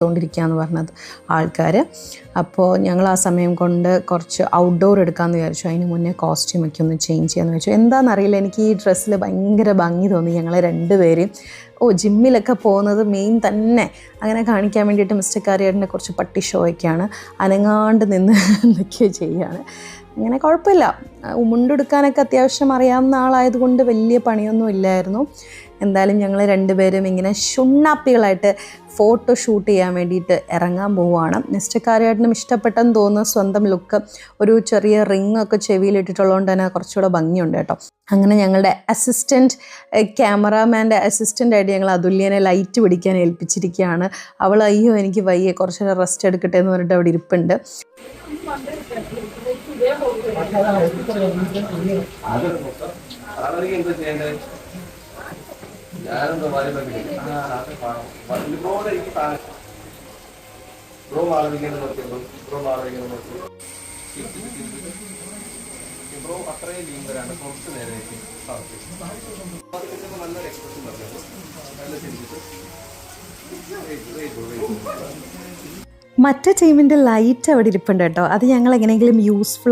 ോണ്ടിരിക്കുകയെന്ന് പറഞ്ഞത് ആൾക്കാർ. അപ്പോൾ ഞങ്ങൾ ആ സമയം കൊണ്ട് കുറച്ച് ഔട്ട്ഡോർ എടുക്കാമെന്ന് വിചാരിച്ചു. അതിന് മുന്നേ കോസ്റ്റ്യൂമൊക്കെ ഒന്ന് ചേഞ്ച് ചെയ്യാമെന്ന് വെച്ചു. എന്താണെന്നറിയില്ല, എനിക്ക് ഈ ഡ്രസ്സിൽ ഭയങ്കര ഭംഗി തോന്നി. ഞങ്ങൾ രണ്ടുപേരെയും ജിമ്മിലൊക്കെ പോകുന്നത് മെയിൻ തന്നെ അങ്ങനെ കാണിക്കാൻ വേണ്ടിയിട്ട് മിസ്റ്റർ കാരിയേട്ടൻ്റെ കുറച്ച് പട്ടി ഷോയൊക്കെയാണ്. അനങ്ങാണ്ട് നിന്ന് എന്തൊക്കെയോ ചെയ്യുകയാണ്. അങ്ങനെ കുഴപ്പമില്ല. മുണ്ടെടുക്കാനൊക്കെ അത്യാവശ്യം അറിയാവുന്ന ആളായതുകൊണ്ട് വലിയ പണിയൊന്നും ഇല്ലായിരുന്നു. എന്തായാലും ഞങ്ങൾ രണ്ടുപേരും ഇങ്ങനെ ഷുണ്ണാപ്പികളായിട്ട് ഫോട്ടോ ഷൂട്ട് ചെയ്യാൻ വേണ്ടിയിട്ട് ഇറങ്ങാൻ പോവുകയാണ്. മിസ്റ്റർ കാരിയേട്ടനും ഇഷ്ടപ്പെട്ടെന്ന് തോന്നുന്നു സ്വന്തം ലുക്ക്. ഒരു ചെറിയ റിങ്ങൊക്കെ ചെവിയിലിട്ടിട്ടുള്ളതുകൊണ്ട് തന്നെ കുറച്ചുകൂടെ ഭംഗിയുണ്ട് കേട്ടോ. അങ്ങനെ ഞങ്ങളുടെ ക്യാമറാമാൻ്റെ അസിസ്റ്റൻ്റായിട്ട് ഞങ്ങൾ അതുല്യനെ ലൈറ്റ് പിടിക്കാൻ ഏൽപ്പിച്ചിരിക്കുകയാണ്. അവൾ അയ്യോ എനിക്ക് വയ്യ, കുറച്ച് നേരം റെസ്റ്റ് എടുക്കട്ടെ എന്ന് പറഞ്ഞിട്ട് അവിടെ ഇരിപ്പുണ്ട്. മറ്റേ ടീമിൻ്റെ ലൈറ്റ് അവിടെ ഇരിപ്പുണ്ട് കേട്ടോ. അത് ഞങ്ങൾ എങ്ങനെയെങ്കിലും യൂസ്ഫുൾ